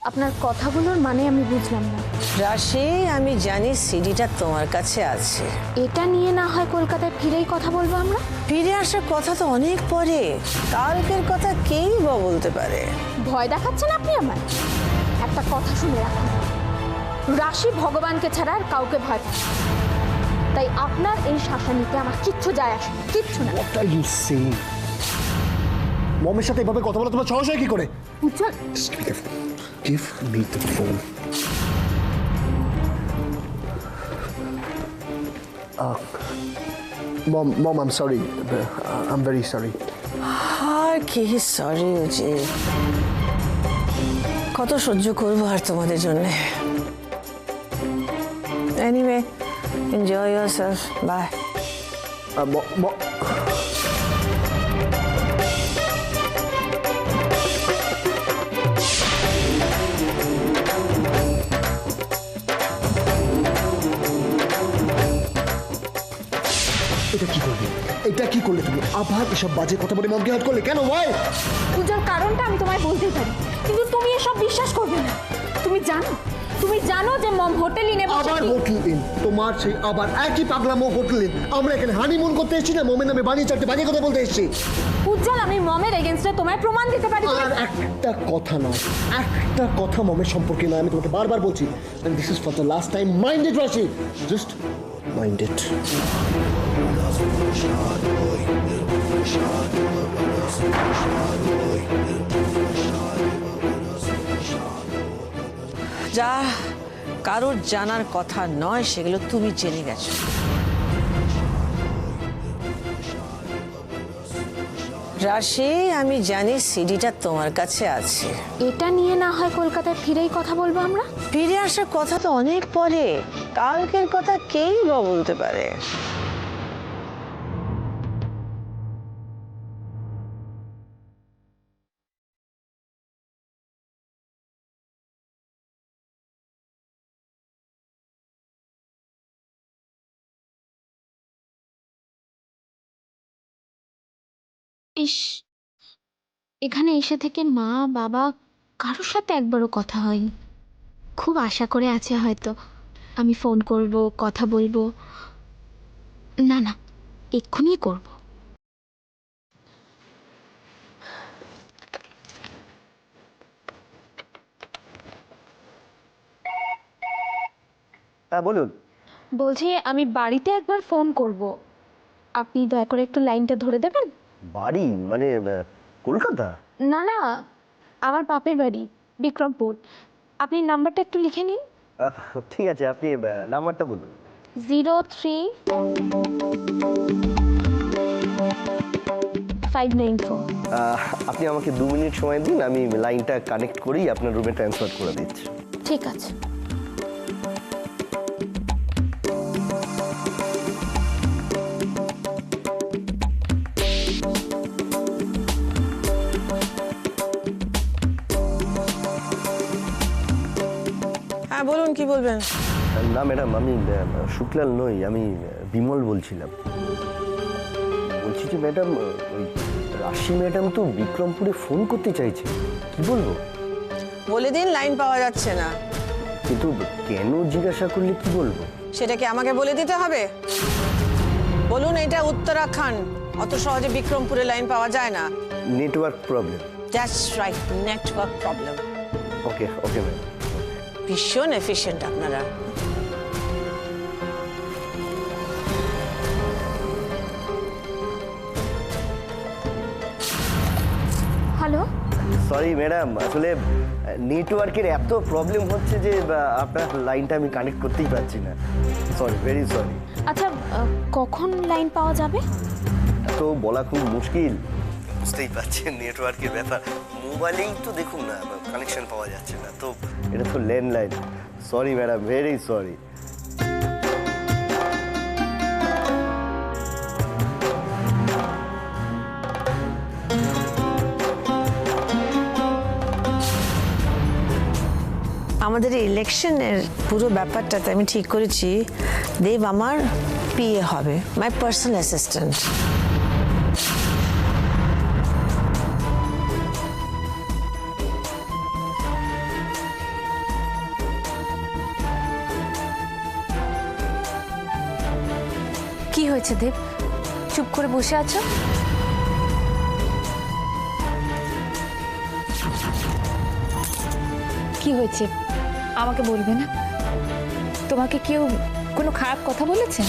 আপনার কথাগুলোর মানে আমি বুঝলাম না। রাশি, আমি জানি সিডিটা তোমার কাছে আছে। এটা নিয়ে না হয় কলকাতায় ফিরেই কথা বলবো আমরা। ফিরে আসার কথা তো অনেক পরে, কালকের কথা কেই বা বলতে পারে। ভয় দেখাচ্ছেন আপনি আমার? একটা কথা শুনে রাখুন, রাশি ভগবানকে ছাড়া আর কাউকে ভয় পায় না। তাই আপনার এই শাসনিতে আমার কিচ্ছু যায় আসে না, কিচ্ছু না। What are you saying? মমের সাথে এভাবে কথা বলা তোমার সাহস হয় কি করে? উজ্জ্বল, Give me the phone. Mom, I'm sorry. I'm very sorry. আর কি সরি যে কত সহ্য করবো আর তোমাদের জন্য। Anyway, enjoy yourself, bye. এটা কি করলে তুমি? আবার এসব বাজে কথা বলে মমকে হাত করলে কেন? ভাই উজ্জ্বল, কারণটা আমি তোমায় বলতেই পারি, কিন্তু তুমি এসব বিশ্বাস করবে না। তুমি জানো যে মম হোটেল ইনে আবার হোটেল ইন, তোমার সেই আবার একই পাগলামো হোটেল ইন। আমরা এখানে হানিমুন করতে এসেছি না মমের নামে বানিয়ে চারটে বাজে কথা বলতে এসেছি। উজ্জ্বল, আমি মমের এগেইনস্টে তোমায় প্রমাণ দিতে পারি। আর একটা কথা নয়, একটা কথা মমের সম্পর্কে নয়, আমি তোমাকে বারবার বলছি। and this is for the last time. Mind it, Rashi. Just mind it. যা কারোর জানার কথা নয় সেগুলো তুমি জেনে গেছো। রাশি, আমি জানি সিডিটা তোমার কাছে আছে। এটা নিয়ে না হয় কলকাতায় ফিরেই কথা বলবো আমরা। ফিরে আসার কথা তো অনেক পরে, কালকের কথা কেই বা বলতে পারে। ইস, এখানে এসে থেকে মা বাবা কারোর সাথে একবারও কথা হয়নি। খুব আশা করে আছে হয়তো আমি ফোন করব, কথা বলবো। না না, এক্ষুনি করব। হ্যাঁ বলুন। বলছি আমি বাড়িতে একবার ফোন করব, আপনি দয়া করে একটু লাইনটা ধরে দেবেন। বাড়ি মানে কলকাতা? না না, আমার বাপের বাড়ি বিক্রমপুর। আপনি নাম্বারটা একটু লিখে নিন। ঠিক আছে, আপনি নাম্বারটা বলুন। 03594। আপনি আমাকে 2 মিনিট সময় দিন, আমি লাইনটা কানেক্ট করেই আপনার রুমে ট্রান্সফার করে দিচ্ছি। ঠিক আছে। হ্যাঁ বলুন, কি বলবেন? না ম্যাডাম, আমি শুক্লাল নই, আমি বিমল বলছিলাম। বলছি যে ম্যাডাম, ওই রাশি ম্যাডাম তো বিক্রমপুরে ফোন করতে চাইছে। কি বলবো? বলে দিন লাইন পাওয়া যাচ্ছে না। কিন্তু কেন জিজ্ঞাসা করলে কি বলবো? সেটা কি আমাকে বলে দিতে হবে? বলুন, এটা উত্তরাখণ্ড, অত সহজে বিক্রমপুরে লাইন পাওয়া যায় না। Network problem. That's right, network problem. Okay okay madam. ভীষণ এফিশিয়েন্ট আপনারা। হ্যালো, সরি ম্যাডাম, আসলে নেটওয়ার্কের এত প্রবলেম হচ্ছে যে আপনার লাইনটা আমি কানেক্ট করতেই পারছি না। Sorry, very sorry. আচ্ছা কখন লাইন পাওয়া যাবে? তো বলা খুব মুশকিল, বুঝতেই পারছেন নেটওয়ার্কের ব্যাপার। মোবাইলেই তো দেখুন না, কানেকশন পাওয়া যাচ্ছে না, তো এটা তো landline. Sorry madam, very sorry. আমাদের ইলেকশনের পুরো ব্যাপারটাতে আমি ঠিক করেছি দেব আমার পিএ হবে, মাই পার্সোনাল অ্যাসিস্ট্যান্ট। কি হয়েছে দেব, চুপ করে বসে আছো? কি হয়েছে আমাকে বলবে না? তোমাকে কেউ কোনো খারাপ কথা বলেছে?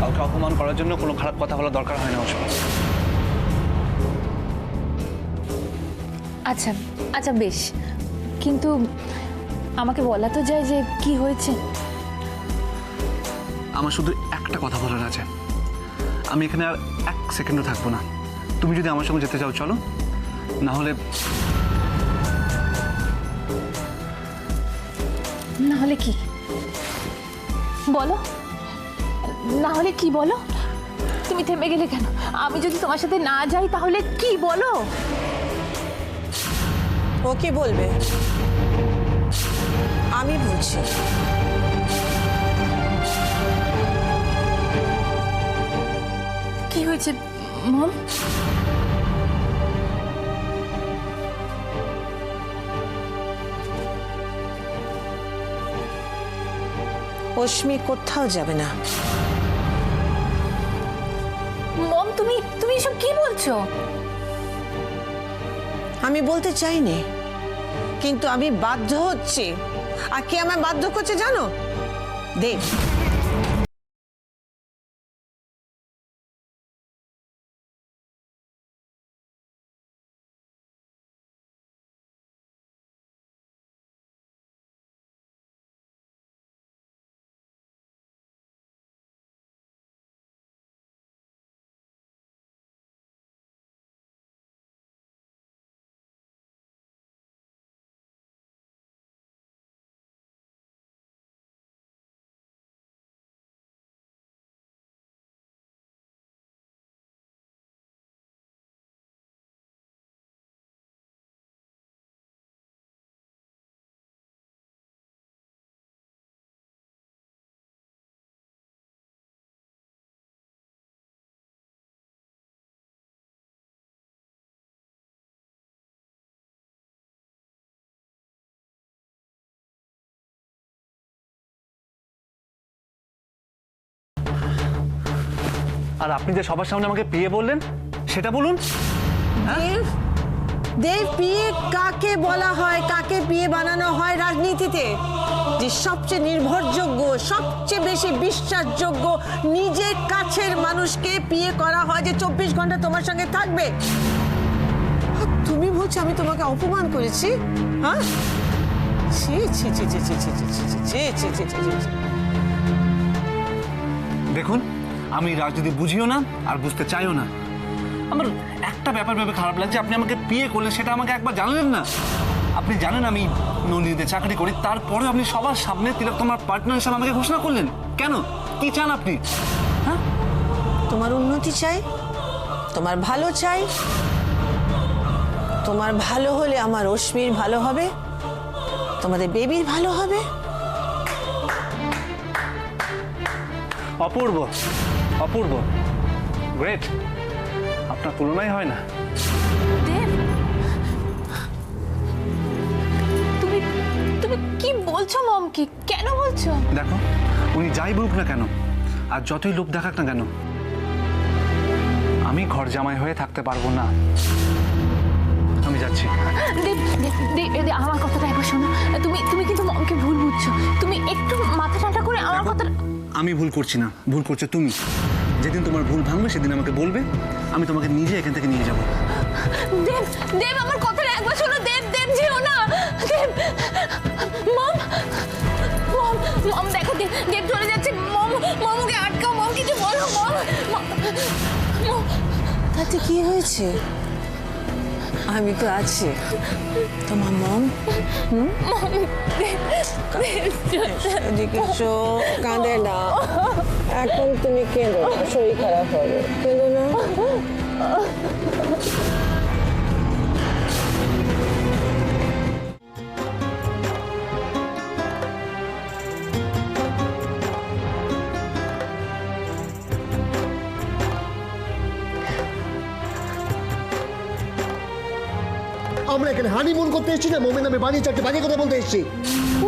কাউকে অপমান করার জন্য কোনো খারাপ কথা বলা দরকার হয় না অসীমা। আচ্ছা আচ্ছা বেশ, কিন্তু আমাকে বলা তো যায় যে কি হয়েছে। আমার শুধু একটা কথা বলার আছে, আমি এখানে আর এক সেকেন্ডও থাকবো না। তুমি যদি আমার সঙ্গে যেতে চাও চলো, না হলে না হলে কি বলো, না হলে কি বলো? তুমি থেমে গেলে কেন? আমি যদি তোমার সাথে না যাই তাহলে কি বলো? ও কি বলবে আমি বলছি। কি হয়েছে মম? অশ্মি কোথাও যাবে না। মম তুমি তুমি এসব কি বলছো? আমি বলতে চাইনি, কিন্তু আমি বাধ্য হচ্ছি। আর কে আমায় বাধ্য করছে জানো? দেব। আর আপনি যে সবার সামনে আমাকে বিয়ে বললেন সেটা বলুন। দেব, দেব বিয়ে কাকে বলা হয়, কাকে বিয়ে বানানো হয় রাজনীতিতে? যে সবচেয়ে নির্ভরযোগ্য, সবচেয়ে বেশি বিশ্বাসযোগ্য, নিজের কাছের মানুষকে বিয়ে করা হয়, যে 24 ঘন্টা তোমার সঙ্গে থাকবে। আর তুমি বলছো আমি তোমাকে অপমান করেছি? হ্যাঁ, ছি ছি ছি ছি ছি ছি ছি ছি ছি ছি ছি ছি ছি। দেখুন, আমি রাজনীতি বুঝিও না আর বুঝতে চাইও না। আমার একটা ব্যাপার ভেবে খারাপ লাগছে, আপনি আমাকে বিয়ে করলেন সেটা আমাকে একবার জানালেন না। আপনি জানেন আমি নন্দিনীতে চাকরি করি, তারপরে আপনি সবার সামনে তিলক তোমার পার্টনার হিসেবে আমাকে ঘোষণা করলেন কেন? কি চান আপনি? হ্যাঁ, তোমার উন্নতি চাই, তোমার ভালো চাই। তোমার ভালো হলে আমার অশ্মির ভালো হবে, তোমাদের বেবির ভালো হবে। অপূর্ব অপূর্ব, গ্রেট, আপনার তুলনাই হয় না। দেব, তুমি তুমি কি বলছো মম? কি কেন বলছো? দেখো, উনি যাই বলুক না কেন আর যতই লোক দেখাক না কেন, আমি ঘর জামাই হয়ে থাকতে পারবো না। আমি যাচ্ছি। দেব, দেব, দেব, আমার কথাটা একবার শোনো। তুমি তুমি কিন্তু মমকে ভুল বুঝছো। তুমি একটু মাথা ঠান্ডা করে আমার কথা। আমি ভুল করছি না, ভুল করছো তুমি। যেদিন তোমার ভুল ভাঙবে সেদিন আমাকে বলবে, আমি তোমাকে নিজে এখান থেকে নিয়ে যাব। দেব, দেব, আমার কথাটা একবার শোনো। দেব, দেব, যেও না। দেব, মম, মম, মম, দেখো দেব, দেব চলে যাচ্ছে। মম, মমকে আটকাও। মম, কিছু বলো। মম, মম, তাতে কি হয়েছে? আমি তো আছি, তোমার মম। এদিকে চোখ কাঁদে না, এখন তুমি কেঁদো না, শরীর খারাপ হবে, কেঁদো না। আমরা এখানে হানিমুন করতে এসেছি না মোমেন নামে বানিয়ে চারটে বানিয়ে কথা বলতে এসেছি।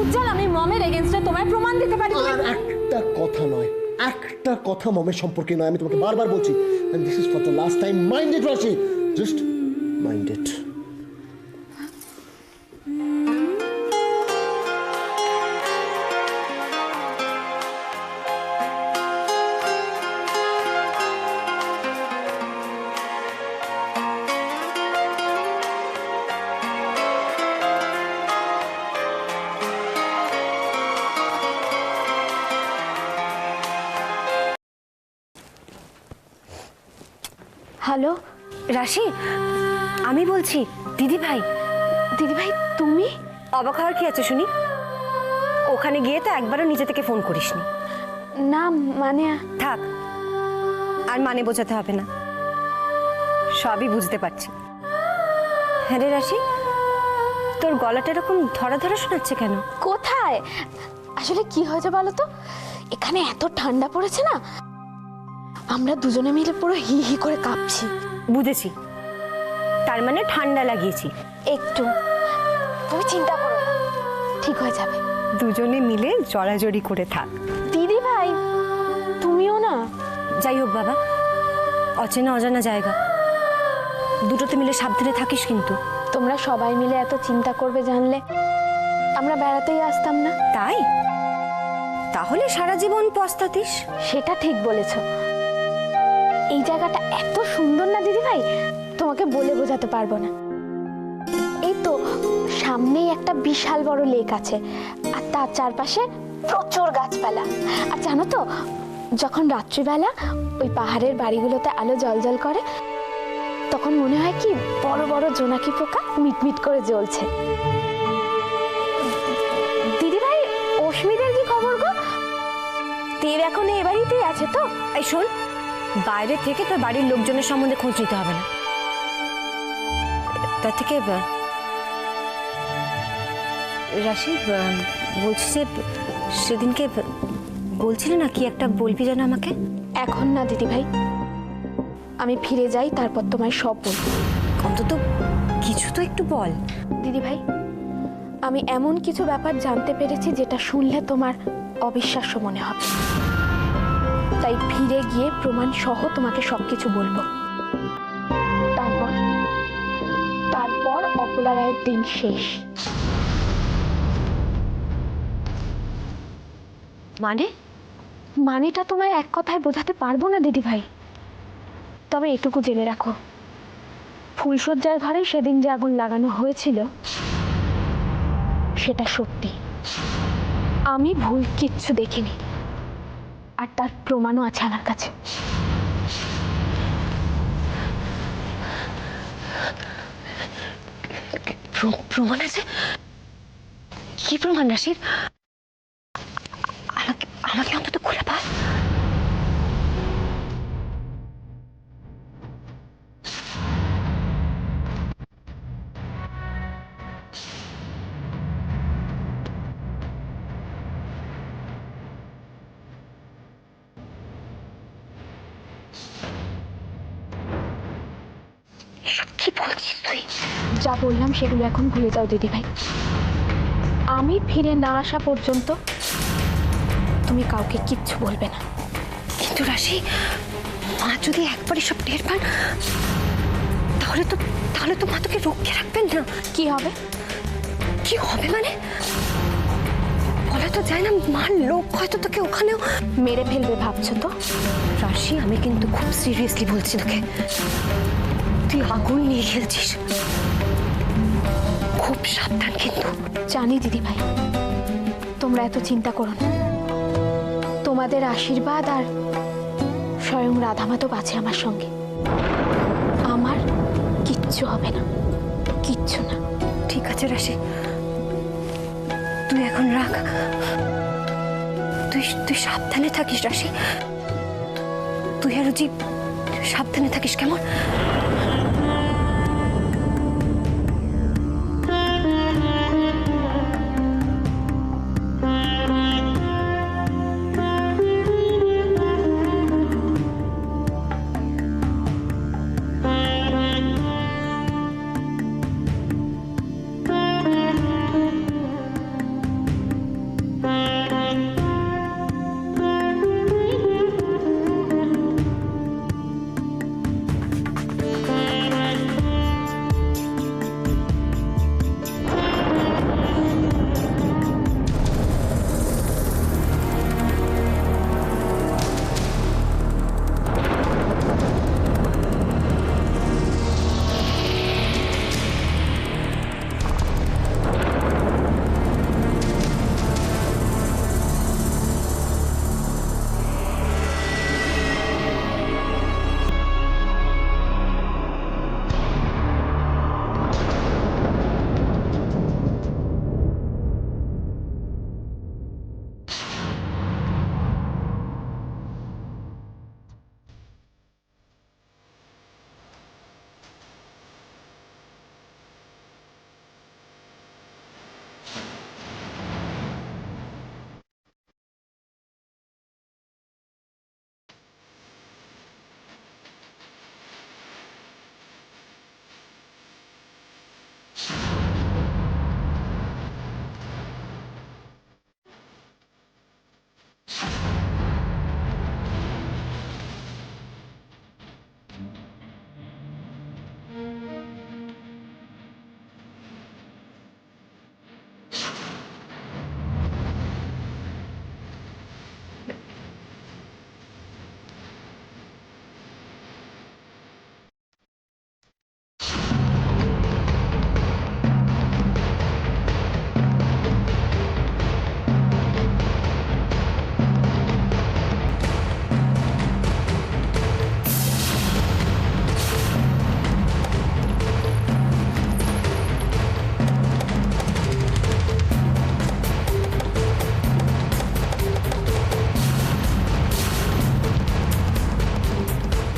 উজ্জ্বল, আমি মমের এগেইনস্টে তোমায় প্রমাণ দিতে পারি। আর একটা কথা নয়, একটা কথা মমের সম্পর্কে নয়, আমি তোমাকে বারবার বলছি, and this is for the last time. Mind it, রাশি, just mind it. হ্যালো রাশি, আমি বলছি দিদি ভাই। দিদি ভাই তুমি? অবাক হওয়ার কি আছে শুনি? ওখানে গিয়ে তো একবারও নিজে থেকে ফোন করিসনি। না মানে থাক, আর মানে বোঝাতে হবে না, সবই বুঝতে পারছি। হ্যাঁ রে রাশি, তোর গলাটা এরকম ধরা ধরা শোনাচ্ছে কেন? কোথায়? আসলে কি হয়েছে বলো তো, এখানে এত ঠান্ডা পড়েছে না, আমরা দুজনে মিলে পুরো হি হি করে কাঁপছি। বুঝেছি, তার মানে ঠান্ডা লাগিয়েছি। একটু, তুমি চিন্তা করো না, ঠিক হয়ে যাবে। দুজনে মিলে জড়াজড়ি করে থাক। দিদি ভাই তুমিও না। যাই হোক বাবা, অচেনা অজানা জায়গা, দুটোতে মিলে সাবধানে থাকিস কিন্তু। তোমরা সবাই মিলে এত চিন্তা করবে জানলে আমরা বেড়াতেই আসতাম না। তাই? তাহলে সারা জীবন পস্তাতিস। সেটা ঠিক বলেছো। এই জায়গাটা এত সুন্দর না দিদি ভাই, তোমাকে বলে বোঝাতে পারবো না। এই তো সামনেই একটা বিশাল বড় লেক আছে, আর তার চারপাশে প্রচুর গাছপালা। আর জানো তো, যখন রাত্রিবেলা ওই পাহাড়ের বাড়িগুলোতে আলো জ্বলজ্বল করে, তখন মনে হয় কি বড় বড় জোনাকি পোকা মিটমিট করে জ্বলছে। দিদি ভাই, অস্মিতার কি খবর গো? দেব এখন এ বাড়িতেই আছে তো? এই শোন, বাইরে থেকে তোর বাড়ির লোকজনের সম্বন্ধে খোঁজ নিতে হবে না। তার থেকে রাশি, বলছি যে সেদিনকে বলছিলে না কি একটা বলবি যেন আমাকে? এখন না দিদি ভাই, আমি ফিরে যাই, তারপর তোমায় সব বলবো। অন্তত কিছু তো একটু বল। দিদি ভাই, আমি এমন কিছু ব্যাপার জানতে পেরেছি যেটা শুনলে তোমার অবিশ্বাস্য মনে হবে, তাই ফিরে গিয়ে প্রমাণ সহ তোমাকে সবকিছু বলবো। তারপর তারপর অপলা রায়ের দিন শেষ। মানে? মানেটা তোমায় এক কথায় বোঝাতে পারবো না দিদি ভাই, তবে এটুকু জেনে রাখো, ফুলশয্যার ঘরে সেদিন যে আগুন লাগানো হয়েছিল সেটা সত্যি। আমি ভুল কিচ্ছু দেখিনি, আর তার প্রমাণও আছে আমার কাছে। প্রমাণ আছে? কি প্রমাণ রাশির? আমাকে আমাকে অন্তত খুলে বল। কি বলছিস তুই? যা বললাম সেগুলো এখন ভুলে যাও দিদি ভাই। আমি ফিরে না আসা পর্যন্ত তুমি কাউকে কিচ্ছু বলবে না। কিন্তু রাশি, মা যদি একবারই সব টের পান, তাহলে তো মা তোকে রক্ষে রাখবেন না। কি হবে? কি হবে মানে? বলা তো যায় না, মার লোক হয়তো তোকে ওখানেও মেরে ফেলবে ভাবছো তো? রাশি, আমি কিন্তু খুব সিরিয়াসলি বলছি তোকে, তুই আগুন নিয়ে খেলছিস, খুব সাবধান কিন্তু। জানি দিদি ভাই, তোমরা এত চিন্তা করো না, তোমাদের আশীর্বাদ আর স্বয়ং রাধামা তো আছে আমার সঙ্গে, আমার কিচ্ছু হবে না, কিচ্ছু না। ঠিক আছে রাশি, তুই এখন রাখ, তুই সাবধানে থাকিস রাশি, তুই আর রুচি সাবধানে থাকিস, কেমন?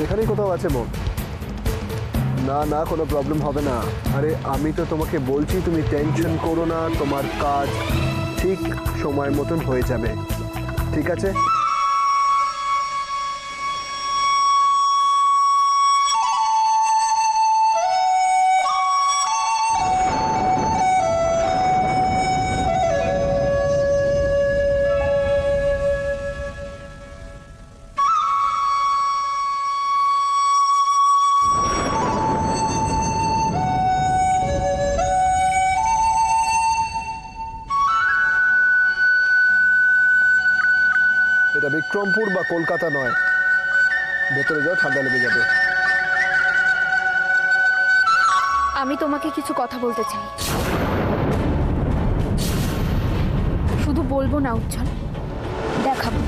এখানেই কোথাও আছে মন। না না, কোনো প্রবলেম হবে না। আরে আমি তো তোমাকে বলছি, তুমি টেনশন করো না, তোমার কাজ ঠিক সময় মতন হয়ে যাবে, ঠিক আছে? এটা বিক্রমপুর বা কলকাতা নয়, ভেতরে যাও, ঠান্ডা লেগে যাবে। আমি তোমাকে কিছু কথা বলতে চাই। শুধু বলবো না উজ্জ্বল, দেখাবো।